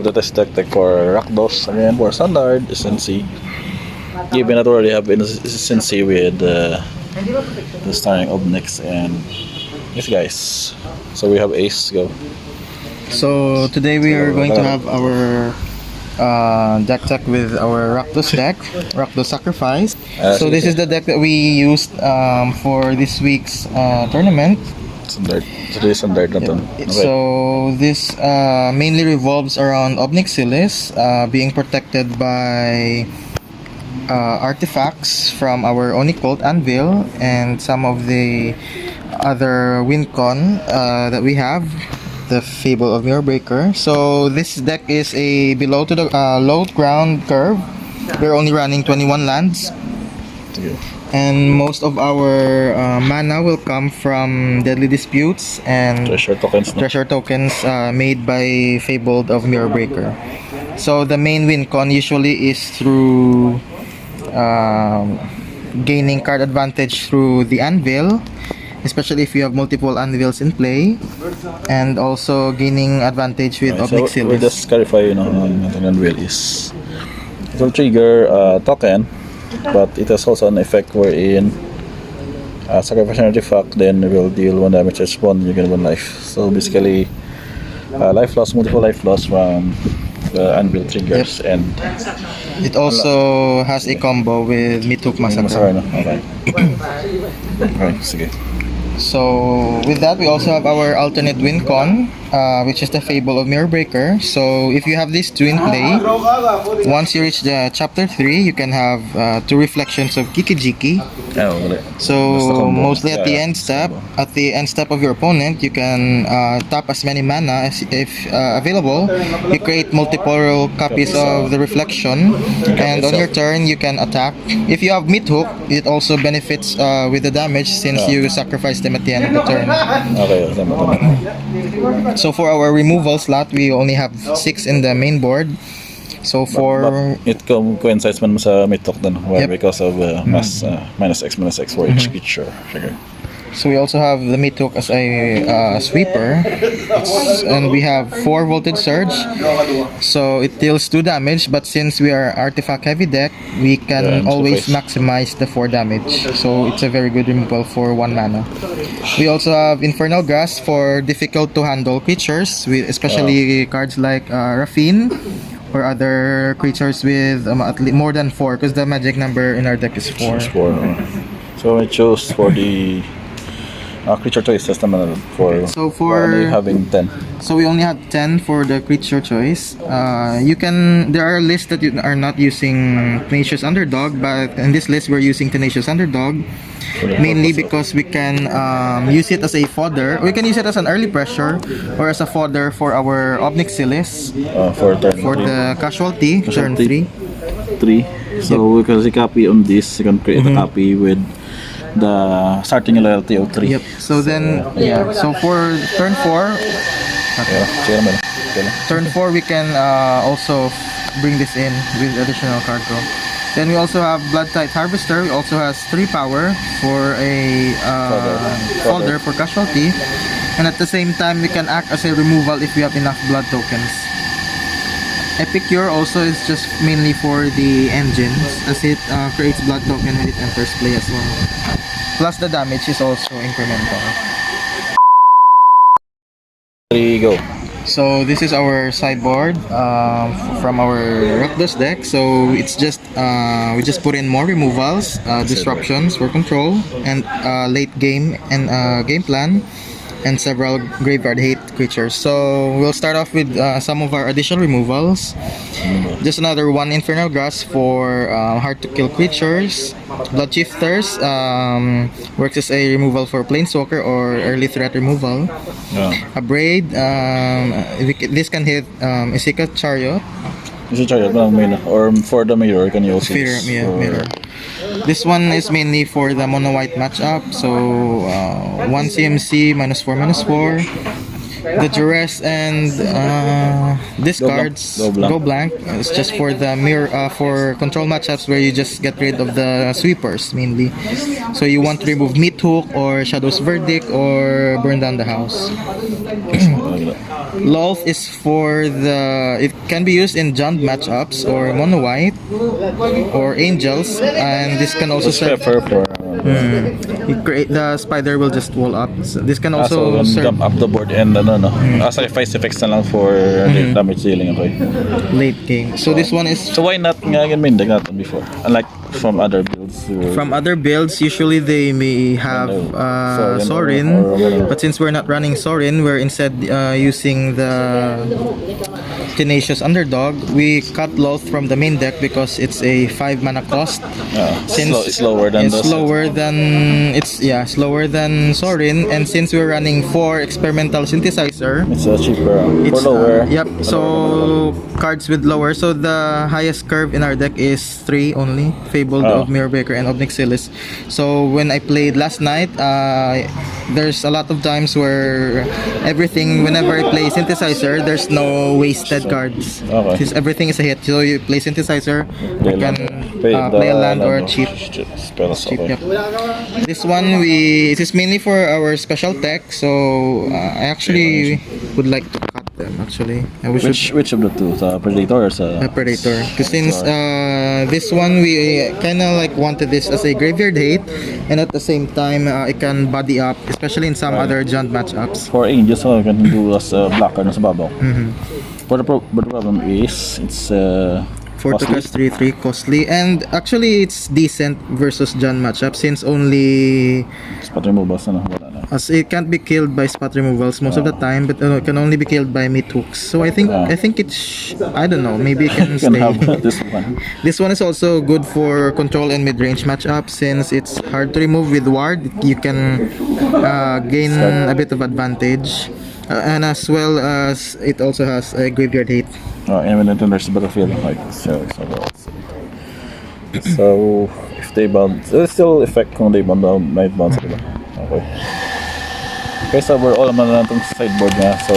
have the test deck for Rakdos again for standard SNC. Given that we already have SNC with the starting of next and yes guys. So we have Ace go. So today we are going to have our deck with our Rakdos deck, Rakdos Sacrifice. So this is the deck that we used for this week's tournament. Standard. Today's standard na to. Okay. So this mainly revolves around Obnixilis being protected by artifacts from our Rakdos Anvil and some of the other Wincon that we have. The Fable of Mirrorbreaker. So this deck is a below to the low ground curve. We're only running 21 lands, and most of our mana will come from Deadly Disputes and treasure tokens made by Fable of Mirrorbreaker. So the main win con usually is through gaining card advantage through the Anvil, especially if you have multiple anvils in play, and also gaining advantage with Obnixilis. So we'll just clarify, an anvil is, it will trigger a token, but it has also an effect wherein sacrifice an artifact, then it will deal 1 damage at spawn, you get 1 life. So basically, life loss, multiple life loss from the anvil triggers. Yep. And it also has a combo with Mythhook Massacre. Okay. Okay, sige. So with that, we also have our alternate win con, which is the Fable of Mirrorbreaker. So if you have these two in play, once you reach the chapter 3, you can have 2 reflections of Kikijiki. So mostly at the end step, of your opponent, you can tap as many mana as if available. You create multiple copies of the reflection, and on your turn you can attack. If you have Mythhook, it also benefits with the damage since you sacrifice them at the end of the turn. Okay. So for our removal slot, we only have 6 in the main board. So for it coincides man sa Mythhook then, because of -X for each creature. Sige. So we also have the Mythhook as a sweeper, and we have 4 Voltage Surge, so it deals 2 damage, but since we are artifact heavy deck, we can always maximize the 4 damage, so it's a very good removal for 1 mana. We also have Infernal Grasp for difficult to handle creatures, especially cards like Raffle or other creatures with at least more than 4, because the magic number in our deck is 4. So I chose for the creature choice system for only having 10. So we only have 10 for the creature choice. There are lists that you are not using Tenacious Underdog, but in this list we're using Tenacious Underdog mainly because we can use it as a fodder. We can use it as an early pressure or as a fodder for our Obnixilis for the casualty turn 3. So we can copy on this. You can create a copy with the starting loyalty of 3. Yep. So then, so for turn 4, turn 4 we can also bring this in with additional card draw. Then we also have Bloodtide Harvester. It also has 3 power for a folder for casualty, and at the same time we can act as a removal if we have enough blood tokens. Epicure also is just mainly for the engines, as it creates blood token when it enters play as well. Plus the damage is also incremental. 3 go. So this is our sideboard from our Rakdos deck. So it's just we just put in more removals, disruptions for control, and late game and game plan, and several graveyard hate creatures. So we'll start off with some of our additional removals. Just another 1 Infernal Grasp for hard to kill creatures. Blood Shifters works as a removal for Planeswalker or early threat removal. A Braid, this can hit Isika Chariot. Or for the mirror, can you also use mirror. This one is mainly for the mono white matchup. So 1 CMC -4/-4. the duress and discards Go blank. It's just for the mirror for control matchups where you just get rid of the sweepers mainly. So you want to remove Meat Hook or Shadow's Verdict or burn down the house. Loth is for the, it can be used in jump matchups or mono white or angels, and this can also It's serve. prefer for You create the spider will just wall up. So this can also also serve jump up the board and no. Sacrifice effects na lang for damage dealing, okay. late game. So this one is So why not nga mindig natin before? Unlike from other builds. from other builds. Usually they may have Sorin, but since we're not running Sorin, we're instead using the Tenacious Underdog. We cut Loth from the main deck because it's a 5 mana cost. It's slower than It's slower than Sorin, and since we're running 4 experimental synthesizer, it's cheaper it's for lower. yep. So cards with lower. So the highest curve in our deck is 3 only. Fabled of Mirrorbreaker and Obnixilis. So when I played last night, there's a lot of times where whenever I play synthesizer, there's no wasted cards. Okay. Since everything is a hit, so you play synthesizer, you can Play play a land or cheap. Spells, Cheap, okay. yep. This one it is mainly for our special tech, so I actually would like to cut them actually. We should Which of the two? Sa Predator or sa... Predator. Because since this one we kind of like wanted this as a graveyard hate, and at the same time it can body up, especially in some other giant matchups. For Angels, so you can do as a blocker na sa babaw. But the problem is, it's 4 to cast 3/3 costly, and actually it's decent versus John matchup since only spot removals na wala na. as it can't be killed by spot removals most of the time, but it can only be killed by Meat Hooks. So I think it's I don't know, maybe it can You can stay. have this one. This one is also good for control and mid-range matchup since it's hard to remove with ward. You can gain a bit of advantage, and as well as it also has a graveyard hate. And when it enters the battlefield, like so if they bounce, there's still effect kung they might bounce, diba? Okay. Okay, so we're all naman na itong sideboard nga, so